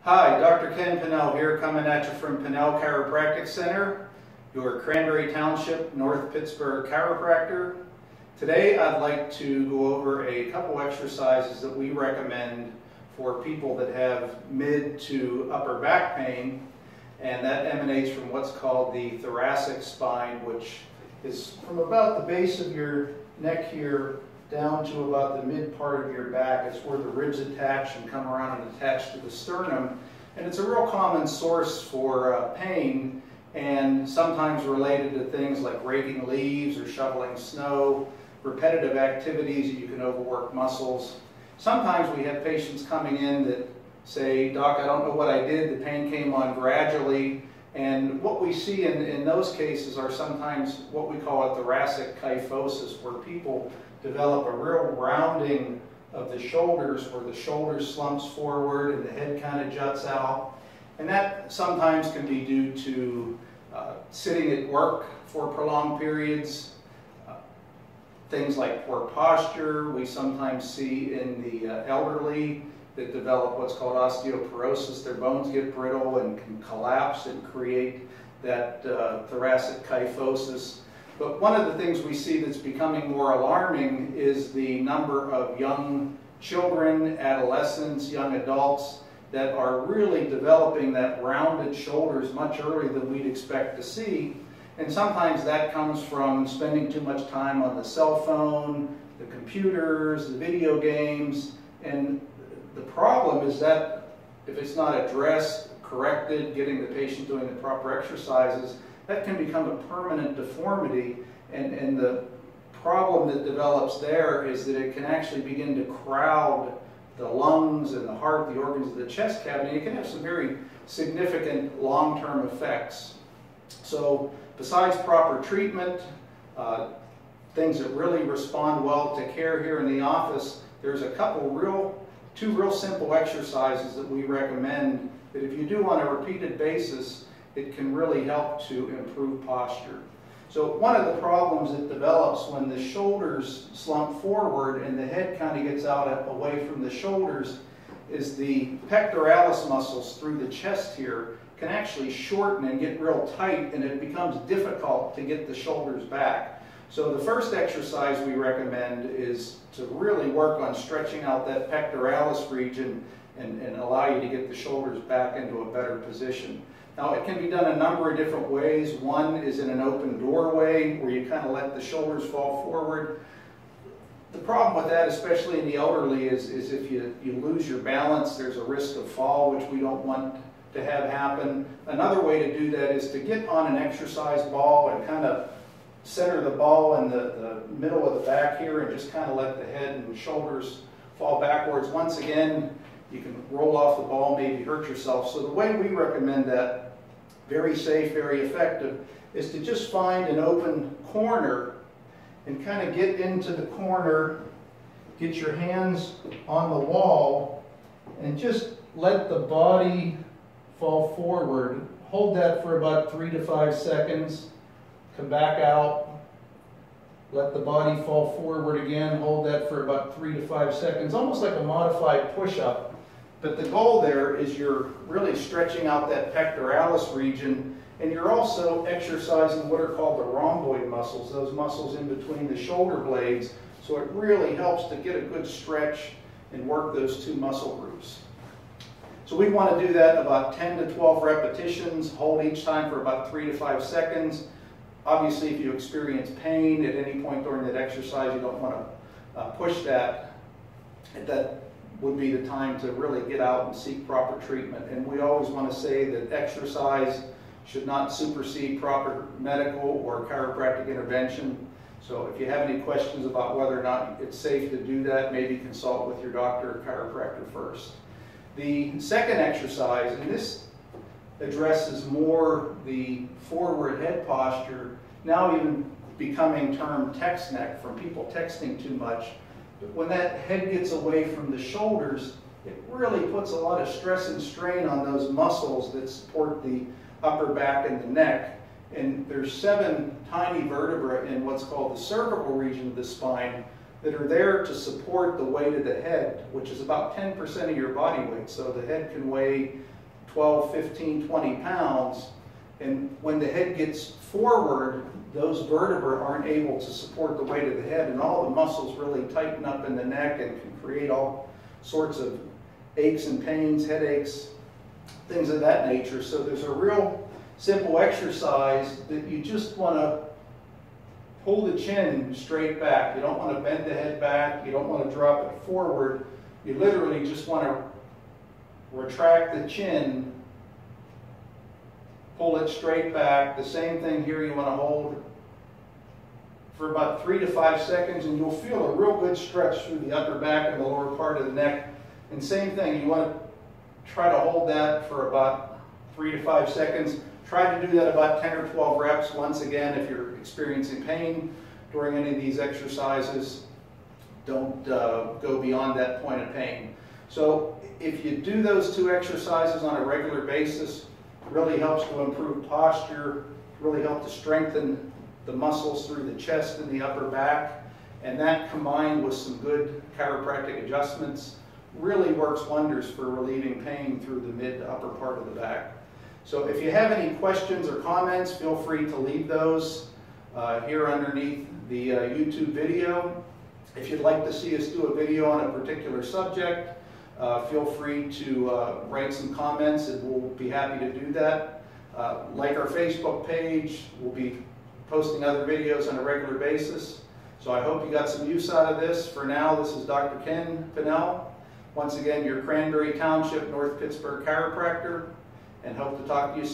Hi, Dr. Ken Pinnell here, coming at you from Pinnell Chiropractic Center, your Cranberry Township, North Pittsburgh Chiropractor. Today I'd like to go over a couple exercises that we recommend for people that have mid to upper back pain, and that emanates from what's called the thoracic spine, which is from about the base of your neck here down to about the mid part of your back. It's where the ribs attach and come around and attach to the sternum. And it's a real common source for pain, and sometimes related to things like raking leaves or shoveling snow, repetitive activities. You can overwork muscles. Sometimes we have patients coming in that say, "Doc, I don't know what I did. The pain came on gradually." And what we see in those cases are sometimes what we call a thoracic kyphosis, where people develop a real rounding of the shoulders, where the shoulder slumps forward and the head kind of juts out. And that sometimes can be due to sitting at work for prolonged periods, things like poor posture. We sometimes see in the elderly that develop what's called osteoporosis. Their bones get brittle and can collapse and create that thoracic kyphosis. But one of the things we see that's becoming more alarming is the number of young children, adolescents, young adults that are really developing that rounded shoulders much earlier than we'd expect to see. And sometimes that comes from spending too much time on the cell phone, the computers, the video games. And the problem is that if it's not addressed, corrected, getting the patient doing the proper exercises, that can become a permanent deformity, and the problem that develops there is that it can actually begin to crowd the lungs and the heart, the organs of the chest cavity. It can have some very significant long-term effects. So besides proper treatment, things that really respond well to care here in the office, there's a two real simple exercises that we recommend that if you do on a repeated basis, it can really help to improve posture. So one of the problems that develops when the shoulders slump forward and the head kind of gets out away from the shoulders is the pectoralis muscles through the chest here can actually shorten and get real tight, and it becomes difficult to get the shoulders back. So the first exercise we recommend is to really work on stretching out that pectoralis region and allow you to get the shoulders back into a better position. Now, it can be done a number of different ways. One is in an open doorway where you kind of let the shoulders fall forward. The problem with that, especially in the elderly, is if you lose your balance, there's a risk of fall, which we don't want to have happen. Another way to do that is to get on an exercise ball and kind of center the ball in the middle of the back here and just kind of let the head and shoulders fall backwards. Once again, you can roll off the ball, maybe hurt yourself. So the way we recommend that, very safe, very effective, is to just find an open corner and kind of get into the corner, get your hands on the wall, and just let the body fall forward. Hold that for about 3 to 5 seconds. Come back out. Let the body fall forward again. Hold that for about 3 to 5 seconds, almost like a modified push-up. But the goal there is you're really stretching out that pectoralis region, and you're also exercising what are called the rhomboid muscles, those muscles in between the shoulder blades. So it really helps to get a good stretch and work those two muscle groups. So we want to do that about 10 to 12 repetitions, hold each time for about 3 to 5 seconds. Obviously, if you experience pain at any point during that exercise, you don't want to push that. That would be the time to really get out and seek proper treatment. And we always want to say that exercise should not supersede proper medical or chiropractic intervention. So if you have any questions about whether or not it's safe to do that, maybe consult with your doctor or chiropractor first. The second exercise, and this addresses more the forward head posture, now even becoming termed text neck from people texting too much. But when that head gets away from the shoulders, it really puts a lot of stress and strain on those muscles that support the upper back and the neck. And there's 7 tiny vertebrae in what's called the cervical region of the spine, that are there to support the weight of the head, which is about 10% of your body weight. So the head can weigh 12, 15, 20 pounds. And when the head gets forward, those vertebrae aren't able to support the weight of the head, and all the muscles really tighten up in the neck and can create all sorts of aches and pains, headaches, things of that nature. So there's a real simple exercise that you just want to pull the chin straight back. You don't want to bend the head back. You don't want to drop it forward. You literally just want to retract the chin, pull it straight back. The same thing here, you want to hold for about 3 to 5 seconds, and you'll feel a real good stretch through the upper back and the lower part of the neck. And same thing, you want to try to hold that for about 3 to 5 seconds. Try to do that about 10 or 12 reps. Once again, if you're experiencing pain during any of these exercises, don't go beyond that point of pain. So if you do those 2 exercises on a regular basis, it really helps to improve posture, really help to strengthen the muscles through the chest and the upper back, and that combined with some good chiropractic adjustments really works wonders for relieving pain through the mid to upper part of the back. So if you have any questions or comments, feel free to leave those here underneath the YouTube video. If you'd like to see us do a video on a particular subject, feel free to write some comments, and we'll be happy to do that. Like our Facebook page, we'll be posting other videos on a regular basis. So I hope you got some use out of this. For now, this is Dr. Ken Pinnell. Once again, your Cranberry Township, North Pittsburgh Chiropractor, and hope to talk to you soon.